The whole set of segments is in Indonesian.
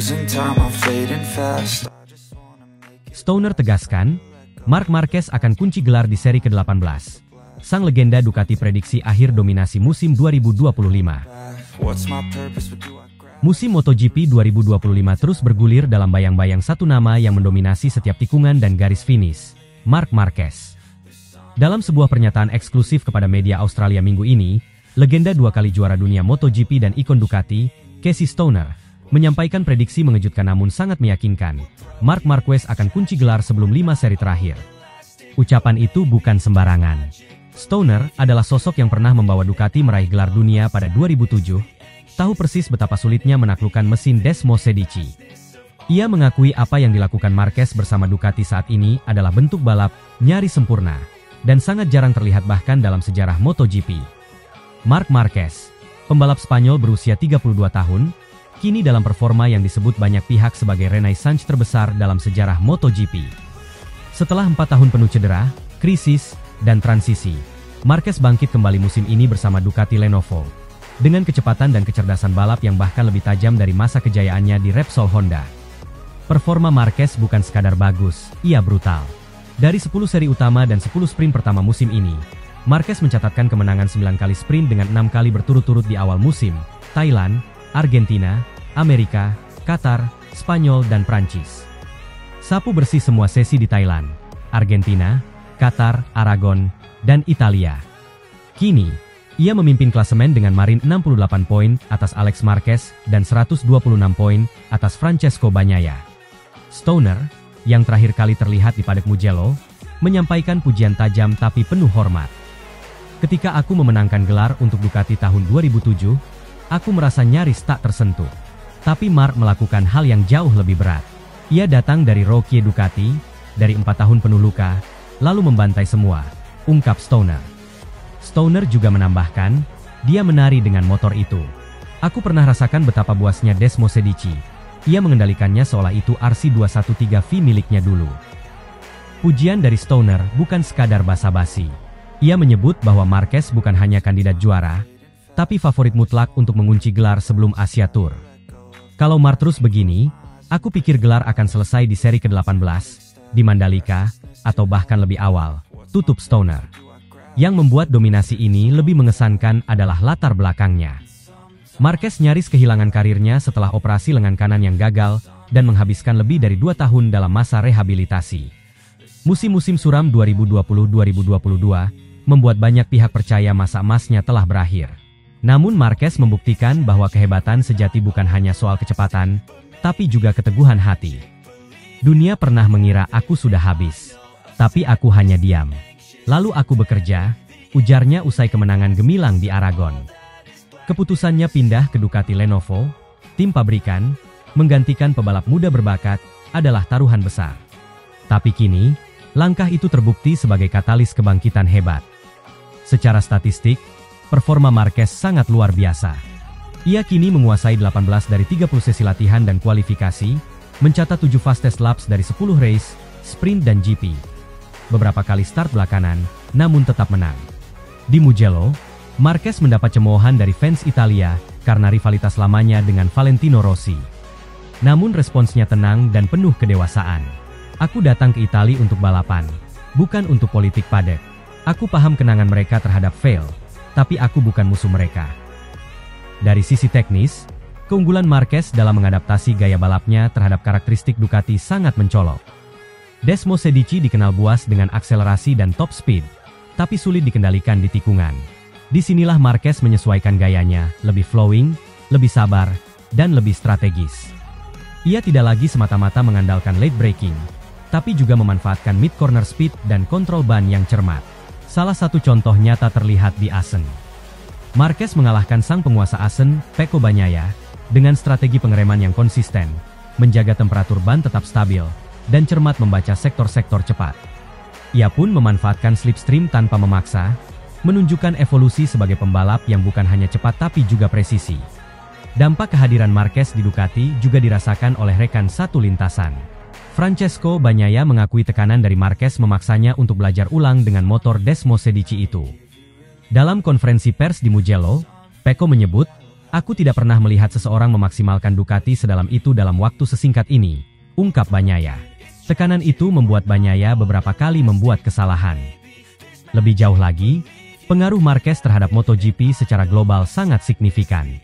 losing time, I'm fading fast. Stoner tegaskan, Marc Marquez akan kunci gelar di seri ke-18. Sang legenda Ducati prediksi akhir dominasi musim 2025. What's my purpose, what do I grab? Musim MotoGP 2025 terus bergulir dalam bayang-bayang satu nama yang mendominasi setiap tikungan dan garis finish, Marc Marquez. Dalam sebuah pernyataan eksklusif kepada media Australia minggu ini, legenda dua kali juara dunia MotoGP dan ikon Ducati, Casey Stoner, menyampaikan prediksi mengejutkan namun sangat meyakinkan. Marc Marquez akan kunci gelar sebelum 5 seri terakhir. Ucapan itu bukan sembarangan. Stoner adalah sosok yang pernah membawa Ducati meraih gelar dunia pada 2007, tahu persis betapa sulitnya menaklukkan mesin Desmo Sedici. Ia mengakui apa yang dilakukan Marquez bersama Ducati saat ini adalah bentuk balap nyaris sempurna, dan sangat jarang terlihat bahkan dalam sejarah MotoGP. Marc Marquez, pembalap Spanyol berusia 32 tahun, kini dalam performa yang disebut banyak pihak sebagai renaissance terbesar dalam sejarah MotoGP. Setelah 4 tahun penuh cedera, krisis, dan transisi, Marquez bangkit kembali musim ini bersama Ducati Lenovo, dengan kecepatan dan kecerdasan balap yang bahkan lebih tajam dari masa kejayaannya di Repsol Honda. Performa Marquez bukan sekadar bagus, ia brutal. Dari 10 seri utama dan 10 sprint pertama musim ini, Marquez mencatatkan kemenangan 9 kali sprint dengan 6 kali berturut-turut di awal musim, Thailand, Argentina, Amerika, Qatar, Spanyol, dan Prancis. Sapu bersih semua sesi di Thailand, Argentina, Qatar, Aragon, dan Italia. Kini, ia memimpin klasemen dengan Marin 68 poin atas Alex Marquez dan 126 poin atas Francesco Bagnaia. Stoner, yang terakhir kali terlihat di paddock Mugello, menyampaikan pujian tajam tapi penuh hormat. Ketika aku memenangkan gelar untuk Ducati tahun 2007, aku merasa nyaris tak tersentuh. Tapi Marc melakukan hal yang jauh lebih berat. Ia datang dari Rookie Ducati, dari 4 tahun penuh luka, lalu membantai semua, ungkap Stoner. Stoner juga menambahkan, dia menari dengan motor itu. Aku pernah rasakan betapa buasnya Desmo Sedici. Ia mengendalikannya seolah itu RC213V miliknya dulu. Pujian dari Stoner bukan sekadar basa-basi. Ia menyebut bahwa Marquez bukan hanya kandidat juara, tapi favorit mutlak untuk mengunci gelar sebelum Asia Tour. Kalau Marc terus begini, aku pikir gelar akan selesai di seri ke-18, di Mandalika, atau bahkan lebih awal, tutup Stoner. Yang membuat dominasi ini lebih mengesankan adalah latar belakangnya. Marquez nyaris kehilangan karirnya setelah operasi lengan kanan yang gagal dan menghabiskan lebih dari 2 tahun dalam masa rehabilitasi. Musim-musim suram 2020-2022 membuat banyak pihak percaya masa emasnya telah berakhir. Namun Marquez membuktikan bahwa kehebatan sejati bukan hanya soal kecepatan, tapi juga keteguhan hati. Dunia pernah mengira aku sudah habis, tapi aku hanya diam. Lalu aku bekerja, ujarnya usai kemenangan gemilang di Aragon. Keputusannya pindah ke Ducati Lenovo, tim pabrikan, menggantikan pebalap muda berbakat, adalah taruhan besar. Tapi kini, langkah itu terbukti sebagai katalis kebangkitan hebat. Secara statistik, performa Marquez sangat luar biasa. Ia kini menguasai 18 dari 30 sesi latihan dan kualifikasi, mencatat 7 fastest laps dari 10 race, sprint dan GP. Beberapa kali start belakangan, namun tetap menang. Di Mugello, Marquez mendapat cemoohan dari fans Italia karena rivalitas lamanya dengan Valentino Rossi. Namun responsnya tenang dan penuh kedewasaan. Aku datang ke Italia untuk balapan, bukan untuk politik paddock. Aku paham kenangan mereka terhadap fail, tapi aku bukan musuh mereka. Dari sisi teknis, keunggulan Marquez dalam mengadaptasi gaya balapnya terhadap karakteristik Ducati sangat mencolok. Desmo Sedici dikenal buas dengan akselerasi dan top speed, tapi sulit dikendalikan di tikungan. Disinilah Marquez menyesuaikan gayanya, lebih flowing, lebih sabar, dan lebih strategis. Ia tidak lagi semata-mata mengandalkan late braking, tapi juga memanfaatkan mid-corner speed dan kontrol ban yang cermat. Salah satu contoh nyata terlihat di Assen. Marquez mengalahkan sang penguasa Assen, Pecco Bagnaia, dengan strategi pengereman yang konsisten, menjaga temperatur ban tetap stabil, dan cermat membaca sektor-sektor cepat. Ia pun memanfaatkan slipstream tanpa memaksa, menunjukkan evolusi sebagai pembalap yang bukan hanya cepat tapi juga presisi. Dampak kehadiran Marquez di Ducati juga dirasakan oleh rekan satu lintasan. Francesco Bagnaia mengakui tekanan dari Marquez memaksanya untuk belajar ulang dengan motor Desmo Sedici itu. Dalam konferensi pers di Mugello, Pecco menyebut, Aku tidak pernah melihat seseorang memaksimalkan Ducati sedalam itu dalam waktu sesingkat ini, ungkap Bagnaia. Tekanan itu membuat Bagnaia beberapa kali membuat kesalahan. Lebih jauh lagi, pengaruh Marquez terhadap MotoGP secara global sangat signifikan.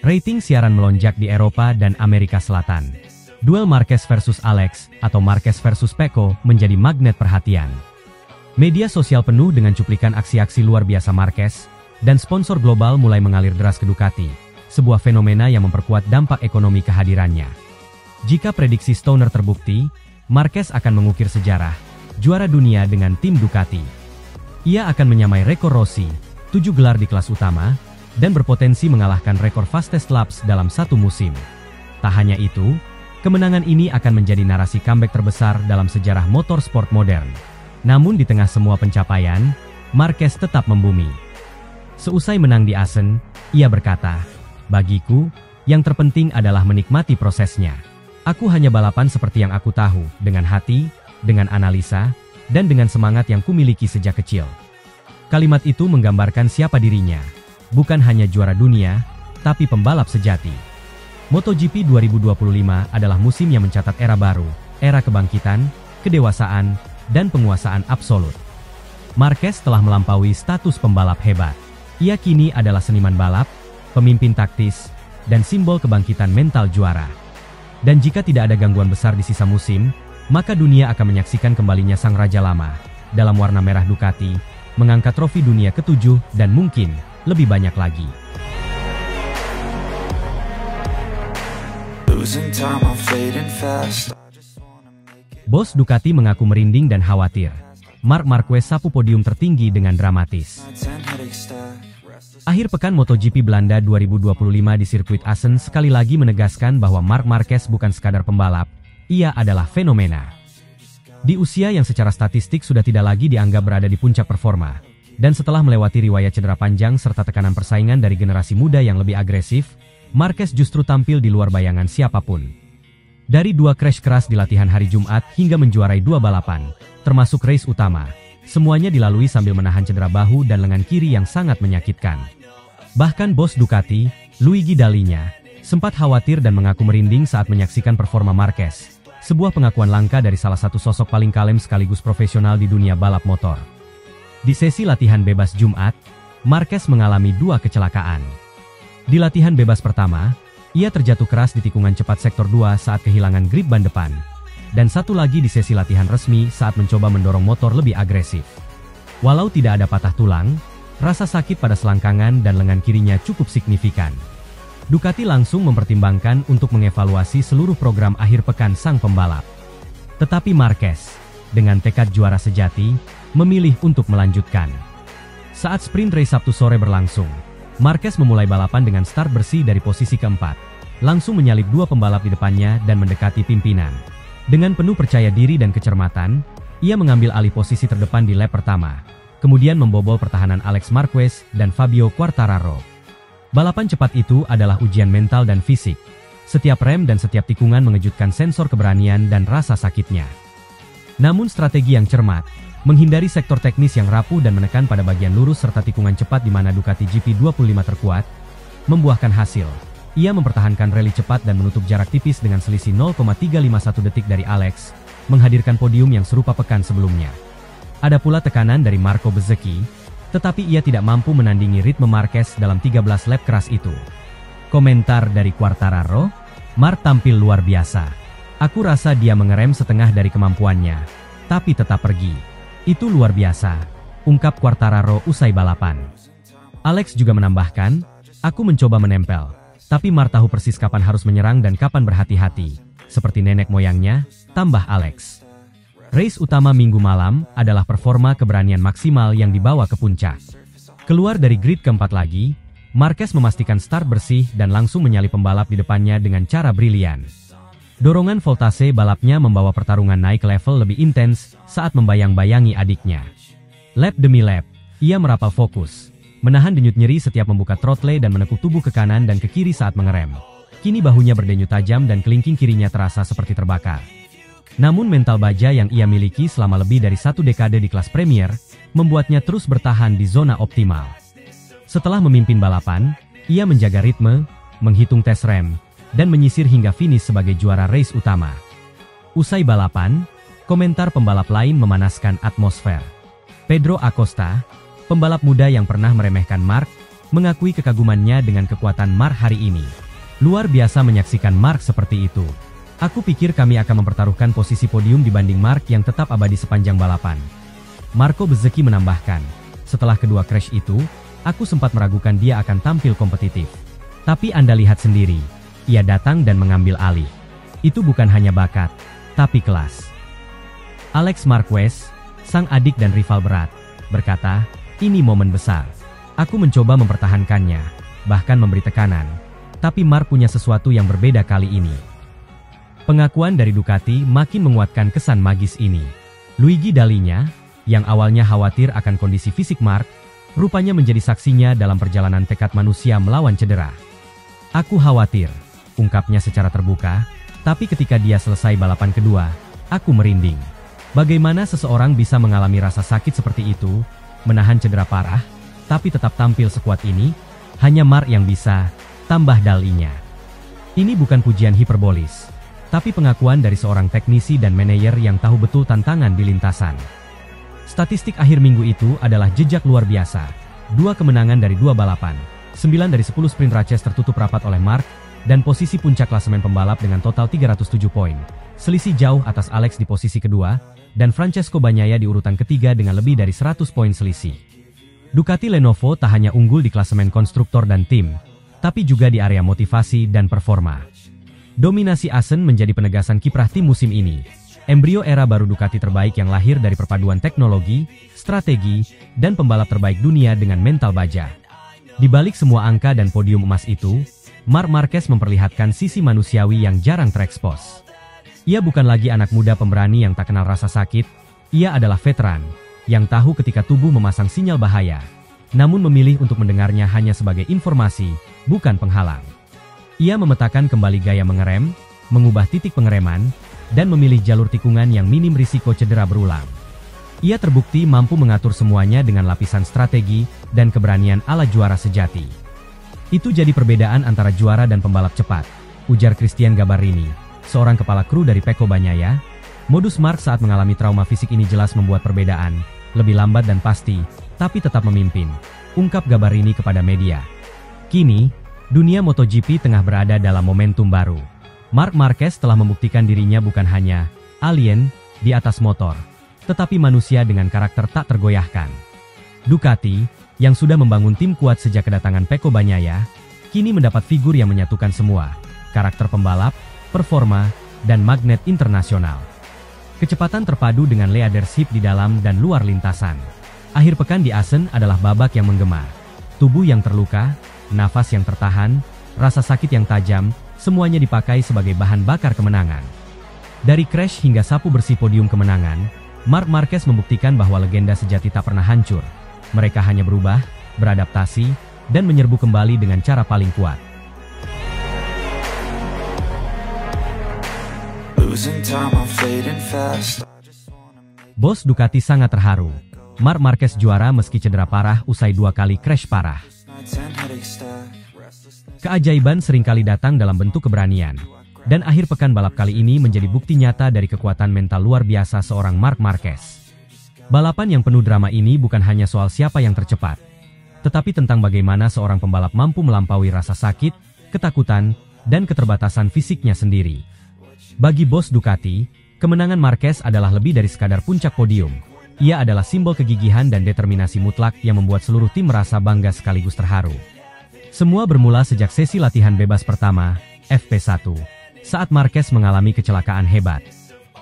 Rating siaran melonjak di Eropa dan Amerika Selatan. Duel Marquez versus Alex atau Marquez versus Pecco menjadi magnet perhatian. Media sosial penuh dengan cuplikan aksi-aksi luar biasa Marquez, dan sponsor global mulai mengalir deras ke Ducati, sebuah fenomena yang memperkuat dampak ekonomi kehadirannya. Jika prediksi Stoner terbukti, Marquez akan mengukir sejarah, juara dunia dengan tim Ducati. Ia akan menyamai rekor Rossi, 7 gelar di kelas utama, dan berpotensi mengalahkan rekor fastest laps dalam satu musim. Tak hanya itu, kemenangan ini akan menjadi narasi comeback terbesar dalam sejarah motorsport modern. Namun di tengah semua pencapaian, Marquez tetap membumi. Seusai menang di Assen, ia berkata, "Bagiku, yang terpenting adalah menikmati prosesnya. Aku hanya balapan seperti yang aku tahu, dengan hati, dengan analisa, dan dengan semangat yang kumiliki sejak kecil." Kalimat itu menggambarkan siapa dirinya, bukan hanya juara dunia, tapi pembalap sejati. MotoGP 2025 adalah musim yang mencatat era baru, era kebangkitan, kedewasaan, dan penguasaan absolut. Marquez telah melampaui status pembalap hebat. Ia kini adalah seniman balap, pemimpin taktis, dan simbol kebangkitan mental juara. Dan jika tidak ada gangguan besar di sisa musim, maka dunia akan menyaksikan kembalinya sang raja lama, dalam warna merah Ducati, mengangkat trofi dunia ke-7 dan mungkin lebih banyak lagi. Losing time, I'm fading fast. Bos Ducati mengaku merinding dan khawatir. Marc Marquez sapu podium tertinggi dengan dramatis. Akhir pekan MotoGP Belanda 2025 di sirkuit Assen sekali lagi menegaskan bahwa Marc Marquez bukan sekadar pembalap, ia adalah fenomena. Di usia yang secara statistik sudah tidak lagi dianggap berada di puncak performa, dan setelah melewati riwayat cedera panjang serta tekanan persaingan dari generasi muda yang lebih agresif, Marquez justru tampil di luar bayangan siapapun. Dari 2 crash keras di latihan hari Jumat hingga menjuarai 2 balapan, termasuk race utama, semuanya dilalui sambil menahan cedera bahu dan lengan kiri yang sangat menyakitkan. Bahkan bos Ducati, Luigi Dalinya, sempat khawatir dan mengaku merinding saat menyaksikan performa Marquez, sebuah pengakuan langka dari salah satu sosok paling kalem sekaligus profesional di dunia balap motor. Di sesi latihan bebas Jumat, Marquez mengalami 2 kecelakaan. Di latihan bebas pertama, ia terjatuh keras di tikungan cepat sektor 2 saat kehilangan grip ban depan. Dan satu lagi di sesi latihan resmi saat mencoba mendorong motor lebih agresif. Walau tidak ada patah tulang, rasa sakit pada selangkangan dan lengan kirinya cukup signifikan. Ducati langsung mempertimbangkan untuk mengevaluasi seluruh program akhir pekan sang pembalap. Tetapi Marquez, dengan tekad juara sejati, memilih untuk melanjutkan. Saat sprint race Sabtu sore berlangsung, Marquez memulai balapan dengan start bersih dari posisi keempat, langsung menyalip 2 pembalap di depannya dan mendekati pimpinan. Dengan penuh percaya diri dan kecermatan, ia mengambil alih posisi terdepan di lap pertama, kemudian membobol pertahanan Alex Marquez dan Fabio Quartararo. Balapan cepat itu adalah ujian mental dan fisik. Setiap rem dan setiap tikungan mengejutkan sensor keberanian dan rasa sakitnya. Namun strategi yang cermat, menghindari sektor teknis yang rapuh dan menekan pada bagian lurus serta tikungan cepat di mana Ducati GP25 terkuat, membuahkan hasil. Ia mempertahankan rally cepat dan menutup jarak tipis dengan selisih 0,351 detik dari Alex, menghadirkan podium yang serupa pekan sebelumnya. Ada pula tekanan dari Marco Bezzecchi, tetapi ia tidak mampu menandingi ritme Marquez dalam 13 lap keras itu. Komentar dari Quartararo, "Marc tampil luar biasa. Aku rasa dia mengerem setengah dari kemampuannya, tapi tetap pergi. Itu luar biasa," ungkap Quartararo usai balapan. Alex juga menambahkan, "Aku mencoba menempel, tapi Marc tahu persis kapan harus menyerang dan kapan berhati-hati, seperti nenek moyangnya," tambah Alex. Race utama minggu malam adalah performa keberanian maksimal yang dibawa ke puncak. Keluar dari grid keempat lagi, Marquez memastikan start bersih dan langsung menyalip pembalap di depannya dengan cara brilian. Dorongan voltase balapnya membawa pertarungan naik ke level lebih intens saat membayang-bayangi adiknya. Lap demi lap, ia merapal fokus, menahan denyut nyeri setiap membuka throttle dan menekuk tubuh ke kanan dan ke kiri saat mengerem. Kini bahunya berdenyut tajam dan kelingking kirinya terasa seperti terbakar. Namun mental baja yang ia miliki selama lebih dari 1 dekade di kelas Premier, membuatnya terus bertahan di zona optimal. Setelah memimpin balapan, Ia menjaga ritme, menghitung tes rem, dan menyisir hingga finish sebagai juara race utama. Usai balapan, komentar pembalap lain memanaskan atmosfer. Pedro Acosta, pembalap muda yang pernah meremehkan Mark, mengakui kekagumannya dengan kekuatan Mark hari ini. Luar biasa menyaksikan Mark seperti itu. Aku pikir kami akan mempertaruhkan posisi podium dibanding Mark yang tetap abadi sepanjang balapan. Marco Bezzecchi menambahkan, setelah kedua crash itu, aku sempat meragukan dia akan tampil kompetitif. Tapi Anda lihat sendiri, ia datang dan mengambil alih. Itu bukan hanya bakat, tapi kelas. Alex Marquez, sang adik dan rival berat, berkata, ini momen besar. Aku mencoba mempertahankannya, bahkan memberi tekanan. Tapi Mark punya sesuatu yang berbeda kali ini. Pengakuan dari Ducati makin menguatkan kesan magis ini. Luigi Dall'Igna, yang awalnya khawatir akan kondisi fisik Mark, rupanya menjadi saksinya dalam perjalanan tekad manusia melawan cedera. Aku khawatir, ungkapnya secara terbuka, tapi ketika dia selesai balapan kedua, aku merinding. Bagaimana seseorang bisa mengalami rasa sakit seperti itu, menahan cedera parah, tapi tetap tampil sekuat ini? Hanya Mark yang bisa, tambah Dall'Igna. Ini bukan pujian hiperbolis, tapi pengakuan dari seorang teknisi dan manajer yang tahu betul tantangan di lintasan. Statistik akhir minggu itu adalah jejak luar biasa. 2 kemenangan dari 2 balapan, 9 dari 10 sprint races tertutup rapat oleh Mark, dan posisi puncak klasemen pembalap dengan total 307 poin. Selisih jauh atas Alex di posisi kedua, dan Francesco Bagnaia di urutan ketiga dengan lebih dari 100 poin selisih. Ducati Lenovo tak hanya unggul di klasemen konstruktor dan tim, tapi juga di area motivasi dan performa. Dominasi Assen menjadi penegasan kiprah tim musim ini. Embrio era baru Ducati terbaik yang lahir dari perpaduan teknologi, strategi, dan pembalap terbaik dunia dengan mental baja. Di balik semua angka dan podium emas itu, Marc Marquez memperlihatkan sisi manusiawi yang jarang terekspos. Ia bukan lagi anak muda pemberani yang tak kenal rasa sakit, ia adalah veteran, yang tahu ketika tubuh memasang sinyal bahaya, namun memilih untuk mendengarnya hanya sebagai informasi, bukan penghalang. Ia memetakan kembali gaya mengerem, mengubah titik pengereman, dan memilih jalur tikungan yang minim risiko cedera berulang. Ia terbukti mampu mengatur semuanya dengan lapisan strategi dan keberanian ala juara sejati. Itu jadi perbedaan antara juara dan pembalap cepat, ujar Cristian Gabarrini, seorang kepala kru dari Pecco Bagnaia. Modus Mark saat mengalami trauma fisik ini jelas membuat perbedaan, lebih lambat dan pasti, tapi tetap memimpin, ungkap Gabarrini kepada media. Kini, dunia MotoGP tengah berada dalam momentum baru. Marc Marquez telah membuktikan dirinya bukan hanya alien di atas motor, tetapi manusia dengan karakter tak tergoyahkan. Ducati, yang sudah membangun tim kuat sejak kedatangan Pecco Bagnaia, kini mendapat figur yang menyatukan semua, karakter pembalap, performa, dan magnet internasional. Kecepatan terpadu dengan leadership di dalam dan luar lintasan. Akhir pekan di Assen adalah babak yang menggema. Tubuh yang terluka, nafas yang tertahan, rasa sakit yang tajam, semuanya dipakai sebagai bahan bakar kemenangan. Dari crash hingga sapu bersih podium kemenangan, Marc Marquez membuktikan bahwa legenda sejati tak pernah hancur. Mereka hanya berubah, beradaptasi, dan menyerbu kembali dengan cara paling kuat. Bos Ducati sangat terharu. Marc Marquez juara meski cedera parah usai 2 kali crash parah. Keajaiban seringkali datang dalam bentuk keberanian, dan akhir pekan balap kali ini menjadi bukti nyata dari kekuatan mental luar biasa seorang Marc Marquez. Balapan yang penuh drama ini bukan hanya soal siapa yang tercepat, tetapi tentang bagaimana seorang pembalap mampu melampaui rasa sakit, ketakutan, dan keterbatasan fisiknya sendiri. Bagi bos Ducati, kemenangan Marquez adalah lebih dari sekadar puncak podium. Ia adalah simbol kegigihan dan determinasi mutlak yang membuat seluruh tim merasa bangga sekaligus terharu. Semua bermula sejak sesi latihan bebas pertama, FP1, saat Marquez mengalami kecelakaan hebat.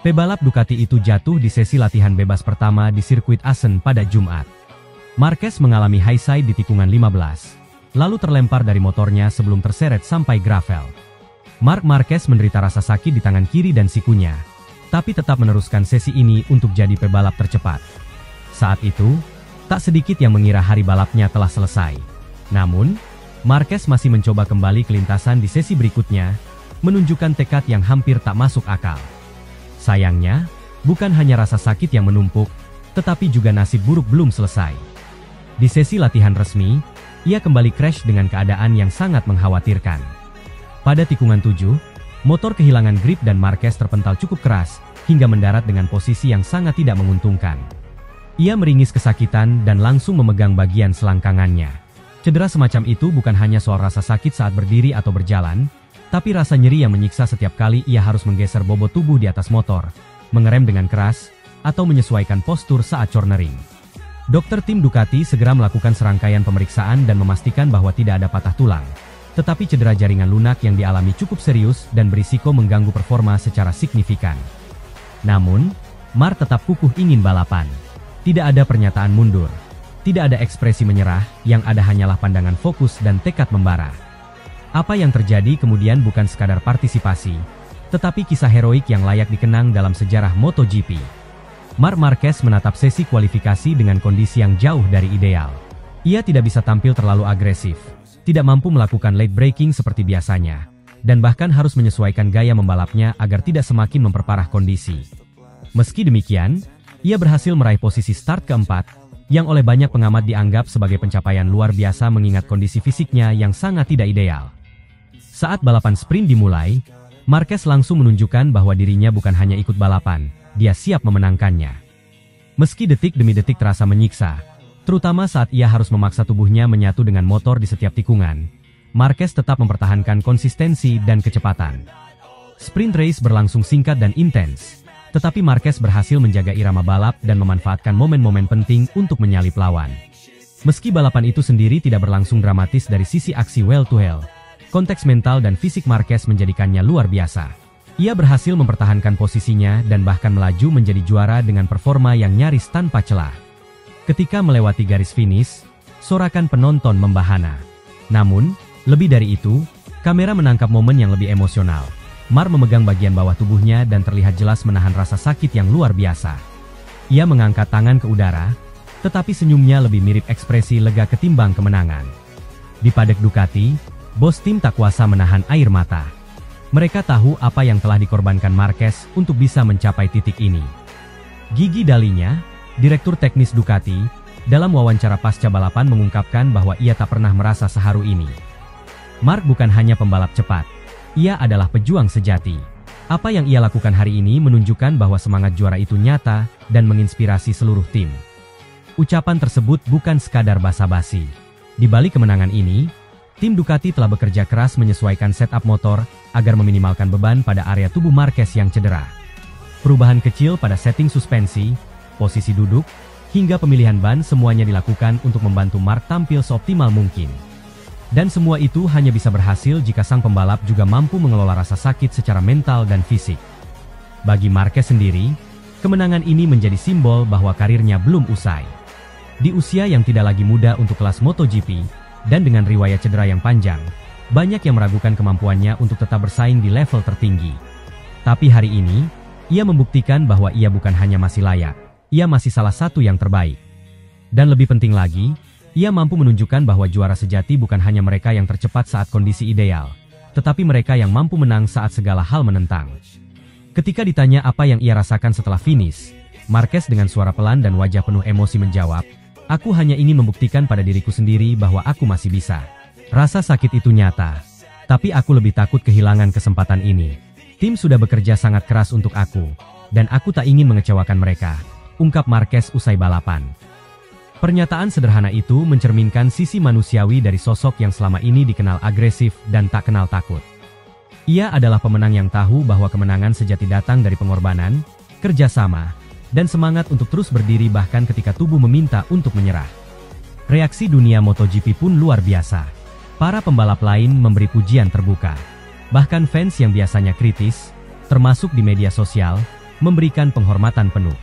Pebalap Ducati itu jatuh di sesi latihan bebas pertama di sirkuit Assen pada Jumat. Marquez mengalami high side di tikungan 15, lalu terlempar dari motornya sebelum terseret sampai gravel. Marc Marquez menderita rasa sakit di tangan kiri dan sikunya, tapi tetap meneruskan sesi ini untuk jadi pebalap tercepat. Saat itu, tak sedikit yang mengira hari balapnya telah selesai. Namun, Marquez masih mencoba kembali ke lintasan di sesi berikutnya, menunjukkan tekad yang hampir tak masuk akal. Sayangnya, bukan hanya rasa sakit yang menumpuk, tetapi juga nasib buruk belum selesai. Di sesi latihan resmi, ia kembali crash dengan keadaan yang sangat mengkhawatirkan. Pada tikungan 7, motor kehilangan grip dan Marquez terpental cukup keras, hingga mendarat dengan posisi yang sangat tidak menguntungkan. Ia meringis kesakitan dan langsung memegang bagian selangkangannya. Cedera semacam itu bukan hanya soal rasa sakit saat berdiri atau berjalan, tapi rasa nyeri yang menyiksa setiap kali ia harus menggeser bobot tubuh di atas motor, mengerem dengan keras, atau menyesuaikan postur saat cornering. Dokter tim Ducati segera melakukan serangkaian pemeriksaan dan memastikan bahwa tidak ada patah tulang. Tetapi cedera jaringan lunak yang dialami cukup serius dan berisiko mengganggu performa secara signifikan. Namun, Mark tetap kukuh ingin balapan. Tidak ada pernyataan mundur. Tidak ada ekspresi menyerah, yang ada hanyalah pandangan fokus dan tekad membara. Apa yang terjadi kemudian bukan sekadar partisipasi, tetapi kisah heroik yang layak dikenang dalam sejarah MotoGP. Marc Marquez menatap sesi kualifikasi dengan kondisi yang jauh dari ideal. Ia tidak bisa tampil terlalu agresif, tidak mampu melakukan late braking seperti biasanya, dan bahkan harus menyesuaikan gaya membalapnya agar tidak semakin memperparah kondisi. Meski demikian, ia berhasil meraih posisi start keempat, yang oleh banyak pengamat dianggap sebagai pencapaian luar biasa mengingat kondisi fisiknya yang sangat tidak ideal. Saat balapan sprint dimulai, Marquez langsung menunjukkan bahwa dirinya bukan hanya ikut balapan, dia siap memenangkannya. Meski detik demi detik terasa menyiksa, terutama saat ia harus memaksa tubuhnya menyatu dengan motor di setiap tikungan, Marquez tetap mempertahankan konsistensi dan kecepatan. Sprint race berlangsung singkat dan intens, tetapi Marquez berhasil menjaga irama balap dan memanfaatkan momen-momen penting untuk menyalip lawan. Meski balapan itu sendiri tidak berlangsung dramatis dari sisi aksi well-to-well, konteks mental dan fisik Marquez menjadikannya luar biasa. Ia berhasil mempertahankan posisinya dan bahkan melaju menjadi juara dengan performa yang nyaris tanpa celah. Ketika melewati garis finish, sorakan penonton membahana. Namun, lebih dari itu, kamera menangkap momen yang lebih emosional. Mark memegang bagian bawah tubuhnya dan terlihat jelas menahan rasa sakit yang luar biasa. Ia mengangkat tangan ke udara, tetapi senyumnya lebih mirip ekspresi lega ketimbang kemenangan. Di paddock Ducati, bos tim tak kuasa menahan air mata. Mereka tahu apa yang telah dikorbankan Marquez untuk bisa mencapai titik ini. Gigi Dalinya, direktur teknis Ducati, dalam wawancara pasca balapan mengungkapkan bahwa ia tak pernah merasa seharu ini. Mark bukan hanya pembalap cepat. Ia adalah pejuang sejati. Apa yang ia lakukan hari ini menunjukkan bahwa semangat juara itu nyata dan menginspirasi seluruh tim. Ucapan tersebut bukan sekadar basa-basi. Di balik kemenangan ini, tim Ducati telah bekerja keras menyesuaikan setup motor agar meminimalkan beban pada area tubuh Marquez yang cedera. Perubahan kecil pada setting suspensi, posisi duduk, hingga pemilihan ban semuanya dilakukan untuk membantu Mark tampil seoptimal mungkin. Dan semua itu hanya bisa berhasil jika sang pembalap juga mampu mengelola rasa sakit secara mental dan fisik. Bagi Marquez sendiri, kemenangan ini menjadi simbol bahwa karirnya belum usai. Di usia yang tidak lagi muda untuk kelas MotoGP, dan dengan riwayat cedera yang panjang, banyak yang meragukan kemampuannya untuk tetap bersaing di level tertinggi. Tapi hari ini, ia membuktikan bahwa ia bukan hanya masih layak, ia masih salah satu yang terbaik. Dan lebih penting lagi, ia mampu menunjukkan bahwa juara sejati bukan hanya mereka yang tercepat saat kondisi ideal, tetapi mereka yang mampu menang saat segala hal menentang. Ketika ditanya apa yang ia rasakan setelah finish, Marquez dengan suara pelan dan wajah penuh emosi menjawab, "Aku hanya ingin membuktikan pada diriku sendiri bahwa aku masih bisa. Rasa sakit itu nyata, tapi aku lebih takut kehilangan kesempatan ini. Tim sudah bekerja sangat keras untuk aku, dan aku tak ingin mengecewakan mereka," ungkap Marquez usai balapan. Pernyataan sederhana itu mencerminkan sisi manusiawi dari sosok yang selama ini dikenal agresif dan tak kenal takut. Ia adalah pemenang yang tahu bahwa kemenangan sejati datang dari pengorbanan, kerjasama, dan semangat untuk terus berdiri bahkan ketika tubuh meminta untuk menyerah. Reaksi dunia MotoGP pun luar biasa. Para pembalap lain memberi pujian terbuka. Bahkan fans yang biasanya kritis, termasuk di media sosial, memberikan penghormatan penuh.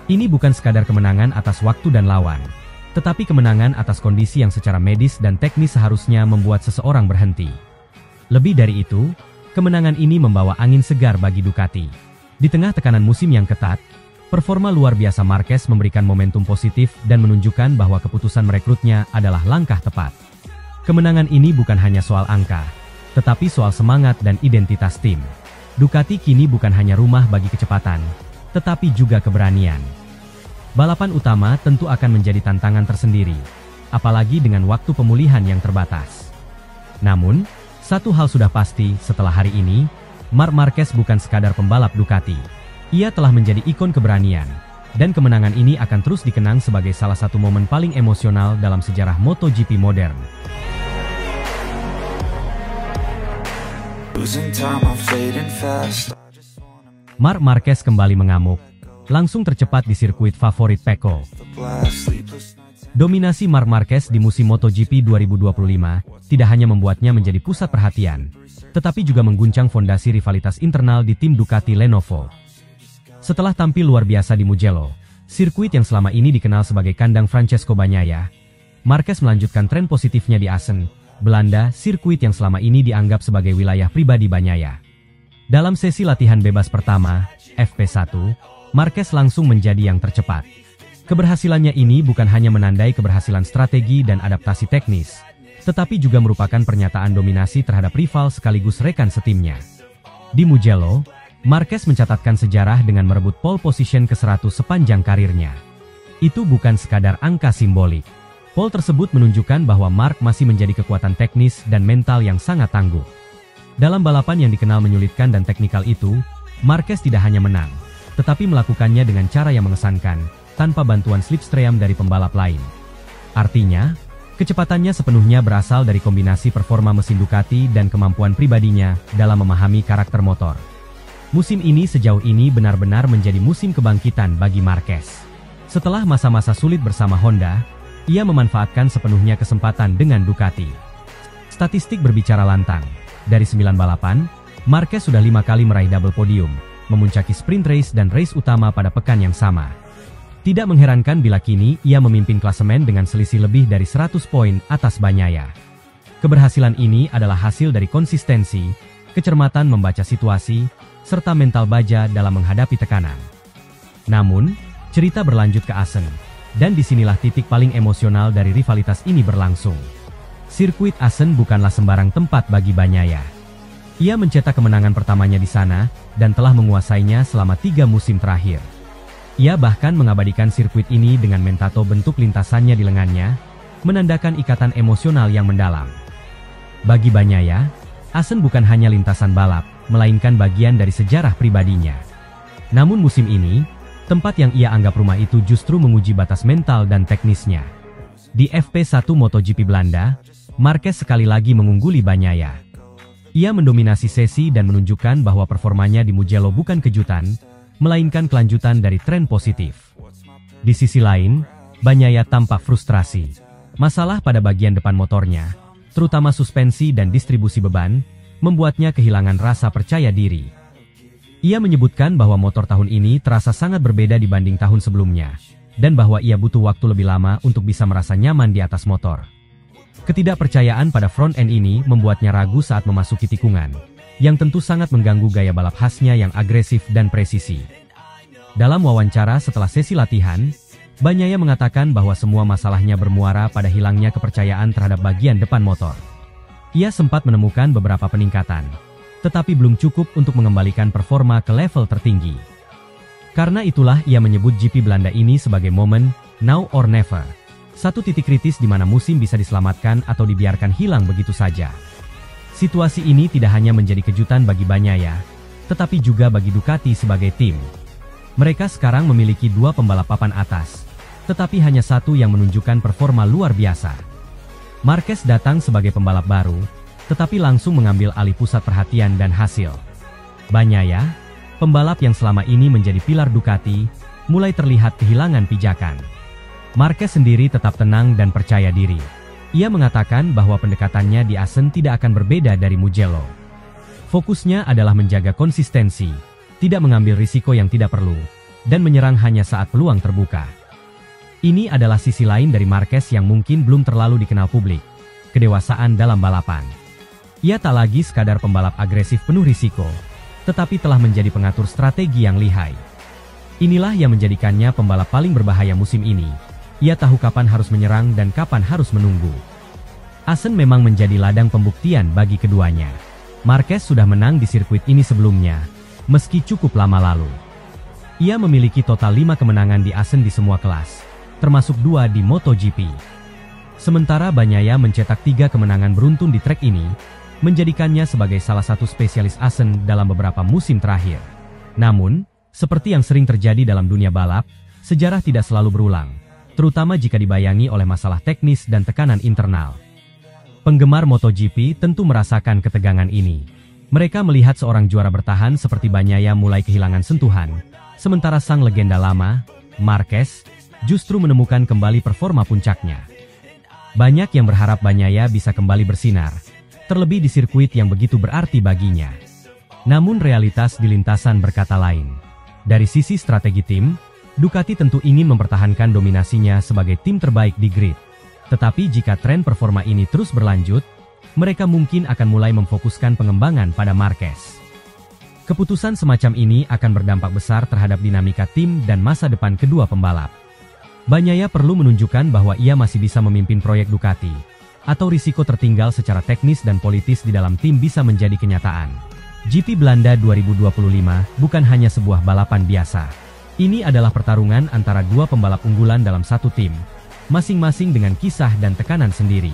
Ini bukan sekadar kemenangan atas waktu dan lawan, tetapi kemenangan atas kondisi yang secara medis dan teknis seharusnya membuat seseorang berhenti. Lebih dari itu, kemenangan ini membawa angin segar bagi Ducati. Di tengah tekanan musim yang ketat, performa luar biasa Marquez memberikan momentum positif dan menunjukkan bahwa keputusan merekrutnya adalah langkah tepat. Kemenangan ini bukan hanya soal angka, tetapi soal semangat dan identitas tim. Ducati kini bukan hanya rumah bagi kecepatan, tetapi juga keberanian. Balapan utama tentu akan menjadi tantangan tersendiri. apalagi dengan waktu pemulihan yang terbatas. Namun, satu hal sudah pasti setelah hari ini, Marc Marquez bukan sekadar pembalap Ducati. Ia telah menjadi ikon keberanian, dan kemenangan ini akan terus dikenang sebagai salah satu momen paling emosional dalam sejarah MotoGP modern. Marc Marquez kembali mengamuk, langsung tercepat di sirkuit favorit Pecco. Dominasi Marc Marquez di musim MotoGP 2025 tidak hanya membuatnya menjadi pusat perhatian, tetapi juga mengguncang fondasi rivalitas internal di tim Ducati Lenovo. Setelah tampil luar biasa di Mugello, sirkuit yang selama ini dikenal sebagai kandang Francesco Bagnaia, Marquez melanjutkan tren positifnya di Assen, Belanda, sirkuit yang selama ini dianggap sebagai wilayah pribadi Bagnaia. Dalam sesi latihan bebas pertama, FP1, Marquez langsung menjadi yang tercepat. Keberhasilannya ini bukan hanya menandai keberhasilan strategi dan adaptasi teknis, tetapi juga merupakan pernyataan dominasi terhadap rival sekaligus rekan setimnya. Di Mugello, Marquez mencatatkan sejarah dengan merebut pole position ke-100 sepanjang karirnya. Itu bukan sekadar angka simbolik. Pole tersebut menunjukkan bahwa Marc masih menjadi kekuatan teknis dan mental yang sangat tangguh. Dalam balapan yang dikenal menyulitkan dan teknikal itu, Marquez tidak hanya menang, tetapi melakukannya dengan cara yang mengesankan, tanpa bantuan slipstream dari pembalap lain. Artinya, kecepatannya sepenuhnya berasal dari kombinasi performa mesin Ducati dan kemampuan pribadinya dalam memahami karakter motor. Musim ini sejauh ini benar-benar menjadi musim kebangkitan bagi Marquez. Setelah masa-masa sulit bersama Honda, ia memanfaatkan sepenuhnya kesempatan dengan Ducati. Statistik berbicara lantang. Dari 9 balapan, Marquez sudah 5 kali meraih double podium, memuncaki sprint race dan race utama pada pekan yang sama. Tidak mengherankan bila kini ia memimpin klasemen dengan selisih lebih dari 100 poin atas Bagnaia. Keberhasilan ini adalah hasil dari konsistensi, kecermatan membaca situasi, serta mental baja dalam menghadapi tekanan. Namun, cerita berlanjut ke Assen, dan disinilah titik paling emosional dari rivalitas ini berlangsung. Sirkuit Assen bukanlah sembarang tempat bagi Bagnaia. Ia mencetak kemenangan pertamanya di sana, dan telah menguasainya selama 3 musim terakhir. Ia bahkan mengabadikan sirkuit ini dengan mentato bentuk lintasannya di lengannya, menandakan ikatan emosional yang mendalam. Bagi Bagnaia, Assen bukan hanya lintasan balap, melainkan bagian dari sejarah pribadinya. Namun musim ini, tempat yang ia anggap rumah itu justru menguji batas mental dan teknisnya. Di FP1 MotoGP Belanda, Marquez sekali lagi mengungguli Bagnaia. Ia mendominasi sesi dan menunjukkan bahwa performanya di Mugello bukan kejutan, melainkan kelanjutan dari tren positif. Di sisi lain, Bagnaia tampak frustrasi. Masalah pada bagian depan motornya, terutama suspensi dan distribusi beban, membuatnya kehilangan rasa percaya diri. Ia menyebutkan bahwa motor tahun ini terasa sangat berbeda dibanding tahun sebelumnya, dan bahwa ia butuh waktu lebih lama untuk bisa merasa nyaman di atas motor. Ketidakpercayaan pada front end ini membuatnya ragu saat memasuki tikungan, yang tentu sangat mengganggu gaya balap khasnya yang agresif dan presisi. Dalam wawancara setelah sesi latihan, Bagnaia mengatakan bahwa semua masalahnya bermuara pada hilangnya kepercayaan terhadap bagian depan motor. Ia sempat menemukan beberapa peningkatan, tetapi belum cukup untuk mengembalikan performa ke level tertinggi. Karena itulah ia menyebut GP Belanda ini sebagai momen now or never. Satu titik kritis di mana musim bisa diselamatkan atau dibiarkan hilang begitu saja. Situasi ini tidak hanya menjadi kejutan bagi Bagnaia, tetapi juga bagi Ducati sebagai tim. Mereka sekarang memiliki 2 pembalap papan atas, tetapi hanya satu yang menunjukkan performa luar biasa. Marquez datang sebagai pembalap baru, tetapi langsung mengambil alih pusat perhatian dan hasil. Bagnaia, pembalap yang selama ini menjadi pilar Ducati, mulai terlihat kehilangan pijakan. Marquez sendiri tetap tenang dan percaya diri. Ia mengatakan bahwa pendekatannya di Assen tidak akan berbeda dari Mugello. Fokusnya adalah menjaga konsistensi, tidak mengambil risiko yang tidak perlu, dan menyerang hanya saat peluang terbuka. Ini adalah sisi lain dari Marquez yang mungkin belum terlalu dikenal publik, kedewasaan dalam balapan. Ia tak lagi sekadar pembalap agresif penuh risiko, tetapi telah menjadi pengatur strategi yang lihai. Inilah yang menjadikannya pembalap paling berbahaya musim ini. Ia tahu kapan harus menyerang dan kapan harus menunggu. Assen memang menjadi ladang pembuktian bagi keduanya. Marquez sudah menang di sirkuit ini sebelumnya, meski cukup lama lalu. Ia memiliki total 5 kemenangan di Assen di semua kelas, termasuk 2 di MotoGP. Sementara Bagnaia mencetak 3 kemenangan beruntun di trek ini, menjadikannya sebagai salah satu spesialis Assen dalam beberapa musim terakhir. Namun, seperti yang sering terjadi dalam dunia balap, sejarah tidak selalu berulang, terutama jika dibayangi oleh masalah teknis dan tekanan internal. Penggemar MotoGP tentu merasakan ketegangan ini. Mereka melihat seorang juara bertahan seperti Bagnaia mulai kehilangan sentuhan, sementara sang legenda lama, Marquez, justru menemukan kembali performa puncaknya. Banyak yang berharap Bagnaia bisa kembali bersinar, terlebih di sirkuit yang begitu berarti baginya. Namun realitas di lintasan berkata lain. Dari sisi strategi tim, Ducati tentu ingin mempertahankan dominasinya sebagai tim terbaik di grid. Tetapi jika tren performa ini terus berlanjut, mereka mungkin akan mulai memfokuskan pengembangan pada Marquez. Keputusan semacam ini akan berdampak besar terhadap dinamika tim dan masa depan kedua pembalap. Bagnaia perlu menunjukkan bahwa ia masih bisa memimpin proyek Ducati, atau risiko tertinggal secara teknis dan politis di dalam tim bisa menjadi kenyataan. GP Belanda 2025 bukan hanya sebuah balapan biasa. Ini adalah pertarungan antara dua pembalap unggulan dalam satu tim, masing-masing dengan kisah dan tekanan sendiri.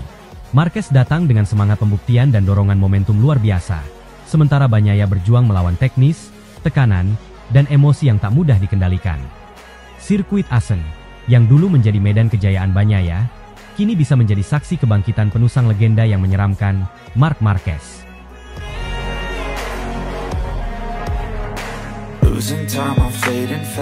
Marquez datang dengan semangat pembuktian dan dorongan momentum luar biasa, sementara Bagnaia berjuang melawan teknis, tekanan, dan emosi yang tak mudah dikendalikan. Sirkuit Assen, yang dulu menjadi medan kejayaan Bagnaia, kini bisa menjadi saksi kebangkitan penusang legenda yang menyeramkan, Marc Marquez. Losing time, I'm fading fast.